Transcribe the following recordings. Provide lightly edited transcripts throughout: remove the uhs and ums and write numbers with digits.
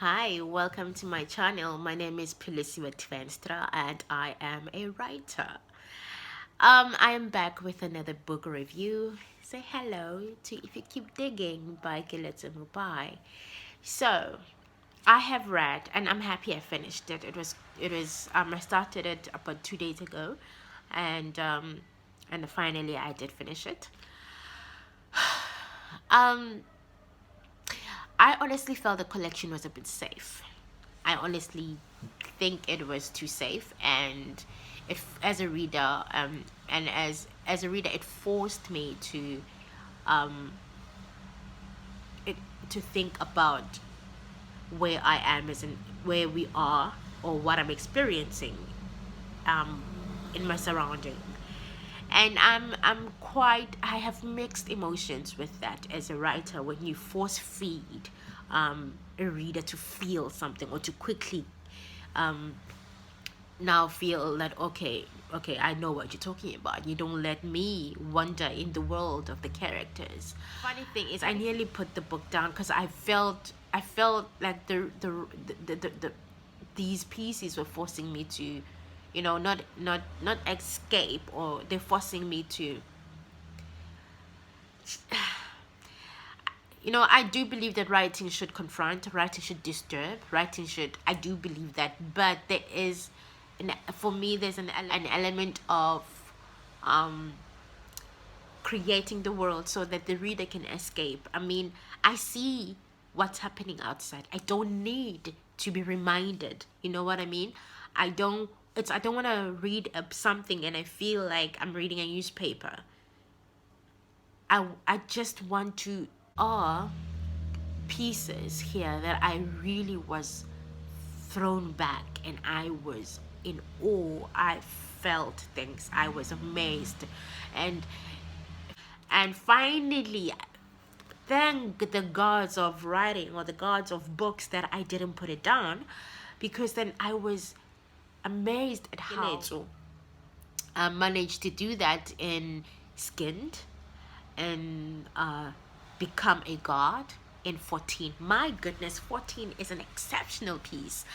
Hi, welcome to my channel. My name is Keletso Mopai and I am a writer. I am back with another book review. Say hello to If You Keep Digging by Keletso Mopai. So, I have read and I'm happy I finished it. I started it about 2 days ago and finally I did finish it. I honestly felt the collection was a bit safe. I honestly think it was too safe, and if as a reader, and as a reader, it forced me it to think about where I am as in where we are or what I'm experiencing in my surrounding. And I have mixed emotions with that as a writer when you force feed a reader to feel something or to quickly now feel that okay, I know what you're talking about. You don't let me wander in the world of the characters. Funny thing is, I nearly put the book down because I felt like these pieces were forcing me to, not escape, or they're forcing me to, I do believe that writing should confront, writing should disturb, writing should, I do believe that, but there is, for me, there's an element of creating the world so that the reader can escape. I mean, I see what's happening outside. I don't need to be reminded. You know what I mean? I don't want to read something and I feel like I'm reading a newspaper. I just want to pieces here that I really was thrown back and I was in awe. I felt things. I was amazed. And finally, thank the gods of writing or the gods of books that I didn't put it down, because then I was amazed at how I managed to do that in Skinned and Become a God in 14. My goodness, 14 is an exceptional piece.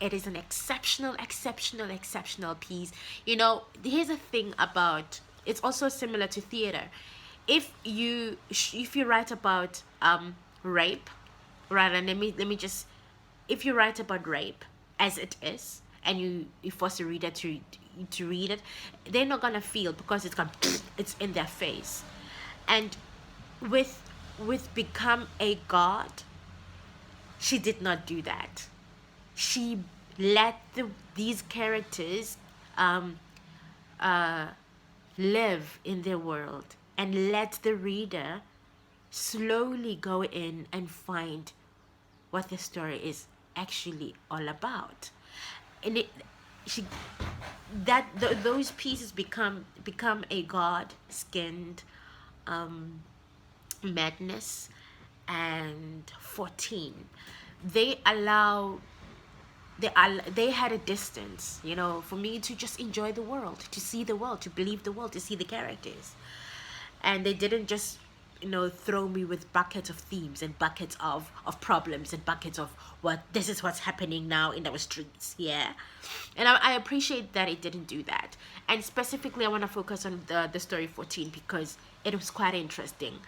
It is an exceptional piece. Here's a thing about, it's also similar to theater. If you write about rape, rather, let me just, if you write about rape as it is and you force a reader to read it, they're not gonna feel, because it's in their face. And with Become a God, she did not do that. She let these characters live in their world and let the reader slowly go in and find what the story is actually all about. And those pieces become a God, Skinned, Madness, and 14. They had a distance, for me to just enjoy the world, to see the world, to believe the world, to see the characters. And they didn't just, throw me with buckets of themes and buckets of problems and buckets of this is what's happening now in our streets. Yeah. And I appreciate that it didn't do that. And specifically, I want to focus on the story 14 because it was quite interesting.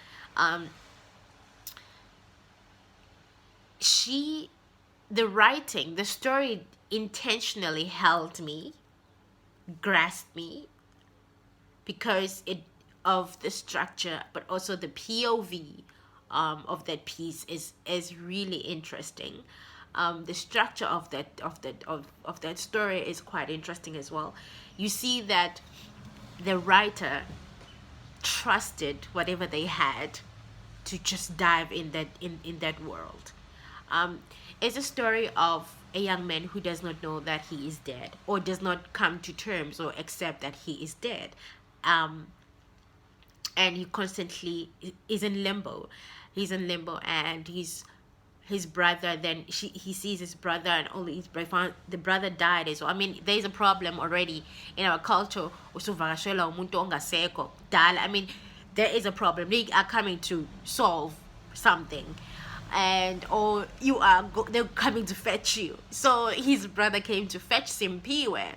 The story intentionally held me, grasped me, because of the structure, but also the POV of that piece is really interesting. The structure of that story is quite interesting as well. You see that the writer trusted whatever they had to just dive in that world. It's a story of a young man who does not know that he is dead, or does not come to terms or accept that he is dead. And he constantly is in limbo. He's in limbo, and his brother, then he sees his brother, and only the brother died as well. I mean, there's a problem already in our culture. I mean, there is a problem. They are coming to solve something. and or they're coming to fetch you. So his brother came to fetch Simpiwe.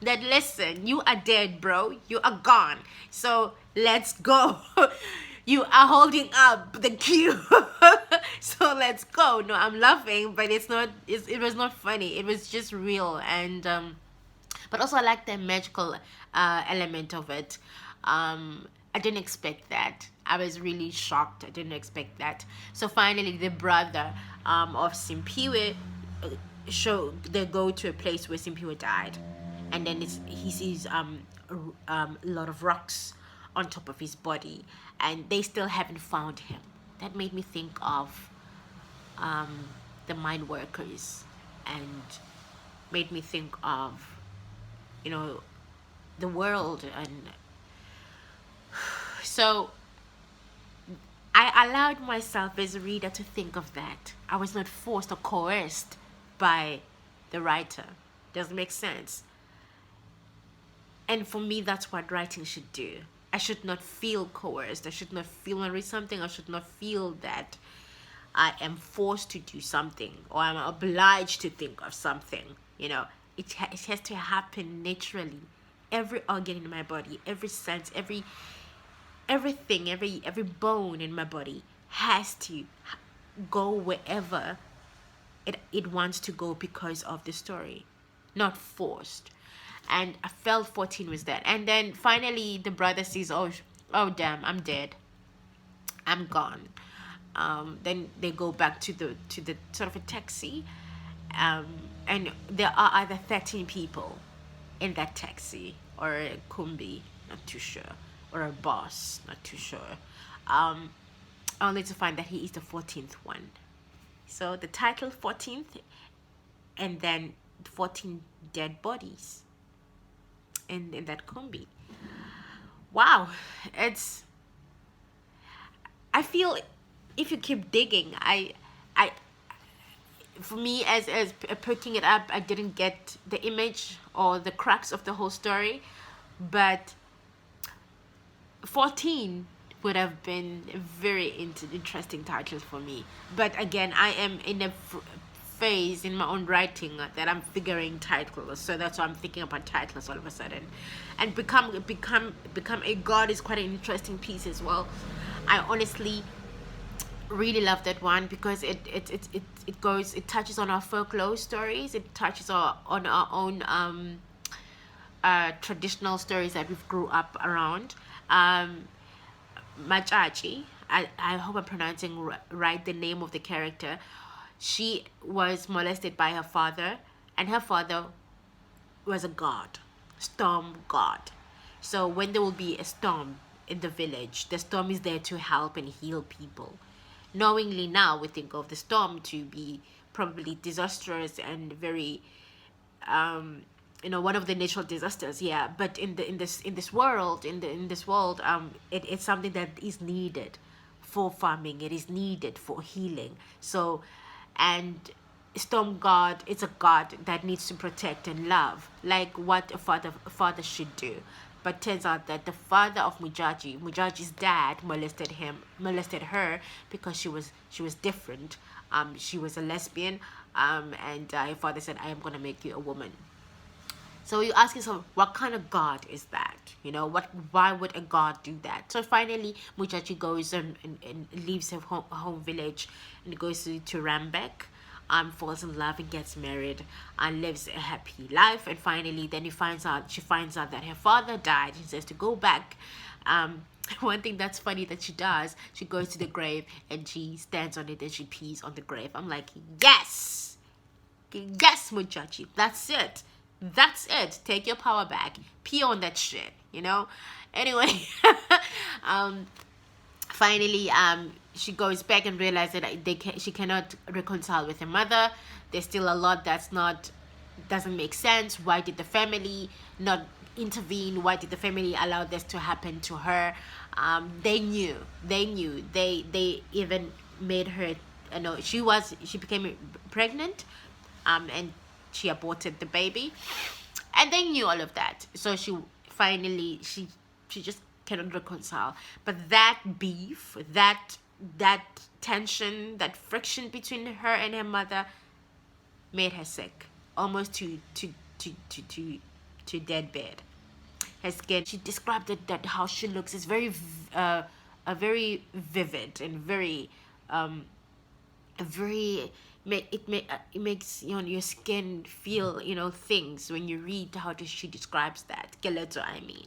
That, listen, you are dead, bro. You are gone. So let's go. You are holding up the queue. So let's go. No, I'm laughing, but it was not funny. It was just real. And but also I like the magical element of it. I didn't expect that. I was really shocked. I didn't expect that. So finally, the brother of Simpiwe they go to a place where Simpiwe died, and then he sees a lot of rocks on top of his body, and they still haven't found him. That made me think of the mine workers, and made me think of, you know, the world. And so I allowed myself as a reader to think of that. I was not forced or coerced by the writer. Does it make sense? And for me, that's what writing should do. I should not feel coerced. I should not feel, when I read something, I should not feel that I am forced to do something, or I'm obliged to think of something. You know, it has to happen naturally. Every organ in my body, every sense, everything, every bone in my body has to go wherever it wants to go because of the story, not forced. And I felt 14 was that. And then finally the brother sees, oh damn, I'm dead, I'm gone. Then they go back to the sort of a taxi, and there are either 13 people in that taxi, or a kumbi, not too sure, or a boss, not too sure, only to find that he is the 14th one. So the title 14th, and then 14 dead bodies in that kumbi. Wow. I feel if you keep digging, for me, as picking it up, I didn't get the image or the crux of the whole story, but 14 would have been a very interesting title for me. But again, I am in a phase in my own writing that I'm figuring titles, so that's why I'm thinking about titles all of a sudden. And become a god is quite an interesting piece as well. I honestly really love that one because it touches on our folklore stories. It touches on our own traditional stories that we've grew up around. Machachi, I hope I'm pronouncing right the name of the character. She was molested by her father, and her father was a god, storm god. So when there will be a storm in the village, the storm is there to help and heal people. Knowingly now, we think of the storm to be probably disastrous and very one of the natural disasters, yeah. But in this world, it's something that is needed for farming. It is needed for healing. So, and storm god, it's a god that needs to protect and love, like what a father should do. But turns out that the father of Mujaji's dad, molested her because she was different. She was a lesbian, and her father said, "I am gonna make you a woman." So you ask yourself, what kind of god is that? Why would a god do that? So finally, Mujaji goes and leaves her home village and goes to Rambek, falls in love and gets married and lives a happy life. And finally, then she finds out that her father died. She says to go back. One thing that's funny that she does, she goes to the grave and she stands on it and she pees on the grave. I'm like, yes, Mujaji, that's it. That's it. Take your power back. Pee on that shit, Anyway, finally, she goes back and realizes that she cannot reconcile with her mother. There's still a lot doesn't make sense. Why did the family not intervene? Why did the family allow this to happen to her? They knew. They even made her. She became pregnant, and she aborted the baby, and they knew all of that. So she finally she just cannot reconcile. But that beef, that that tension, that friction between her and her mother made her sick, almost to deathbed. Her skin, she described it, that how she looks is very a very vivid and very a very it makes, you know, your skin feel, you know, things when you read how she describes that. Keletso, I mean.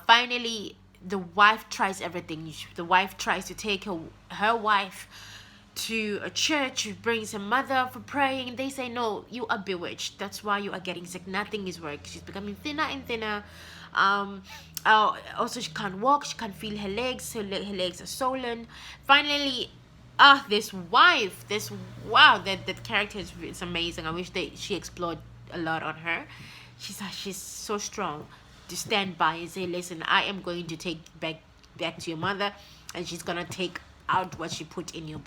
Finally, the wife tries everything. The wife tries to take her wife to a church. She brings her mother for praying. They say, no, you are bewitched. That's why you are getting sick. Nothing is working. She's becoming thinner and thinner. Also, she can't walk. She can't feel her legs. Her legs are swollen. Finally, this wife, wow, that character is amazing. I wish she explored a lot on her. She's so strong to stand by and say, listen, I am going to take back to your mother, and she's gonna take out what she put in you.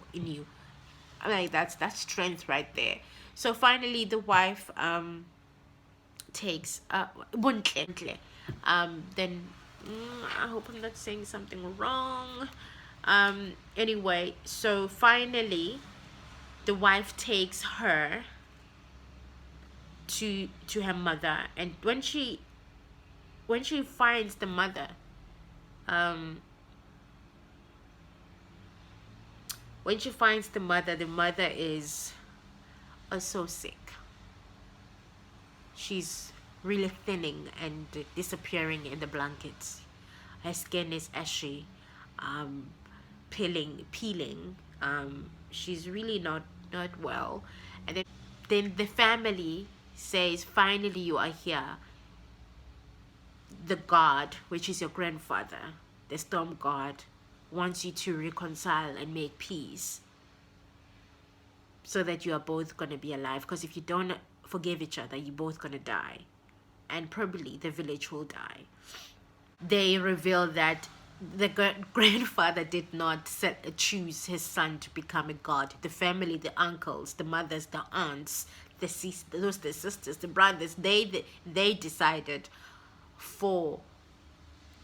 I mean, that's strength right there. So finally, the wife takes buntle. Then I hope I'm not saying something wrong. Anyway, so finally, the wife takes her to her mother, and when she finds the mother, the mother is so sick. She's really thinning and disappearing in the blankets. Her skin is ashy, peeling. She's really not well. And then the family says, finally you are here. The god, which is your grandfather, the storm god, wants you to reconcile and make peace, so that you are both going to be alive. Because if you don't forgive each other, you're both going to die, and probably the village will die. They reveal that the grandfather did not choose his son to become a god. The family, the uncles, the mothers, the aunts, the sisters, the brothers, they decided for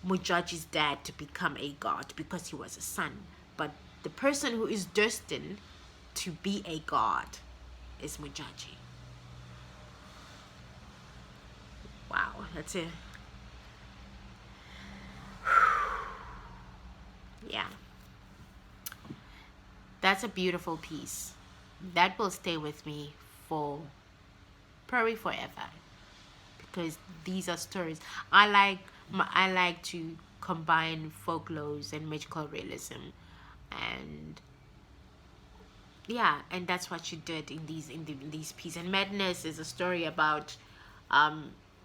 Mujaji's dad to become a god because he was a son. But the person who is destined to be a god is Mujaji. Wow, that's it. Yeah, that's a beautiful piece that will stay with me for probably forever, because these are stories I like to combine folklores and magical realism, and yeah, and that's what she did in these pieces. And Madness is a story about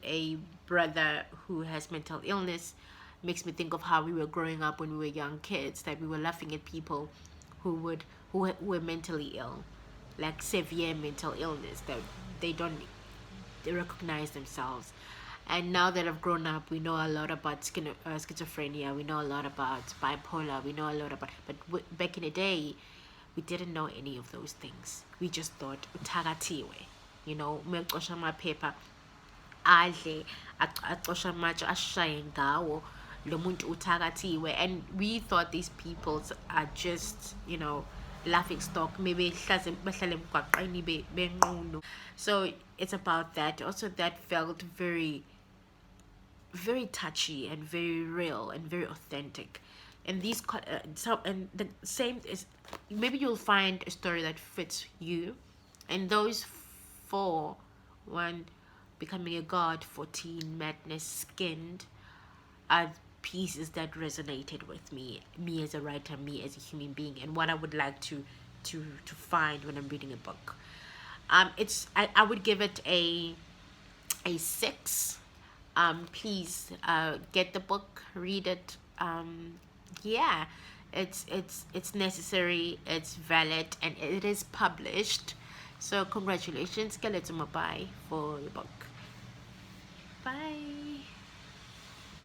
a brother who has mental illness. Makes me think of how we were growing up when we were young kids, that we were laughing at people who were mentally ill, like severe mental illness, that they recognize themselves. And now that I've grown up, we know a lot about schizophrenia. We know a lot about bipolar. We know a lot about, but back in the day, we didn't know any of those things. We just thought uthakathiwe, you know, umecosha amaphepha adle acosha amatshe ashaye ngawo lo muntu uthakathiwe. And we thought these people are just, you know, laughing stock. Maybe bahlale emgwaqeni benqunu. So it's about that. Also, that felt very, very touchy and very real and very authentic. And these and the same is, maybe you'll find a story that fits you. And those four, one, Becoming a God, 14, Madness, Skinned, are pieces that resonated with me as a writer, me as a human being, and what I would like to find when I'm reading a book. I would give it a 6. Please get the book, read it. Yeah, it's necessary, it's valid, and it is published. So congratulations, Keletso Mopai, for your book. Bye.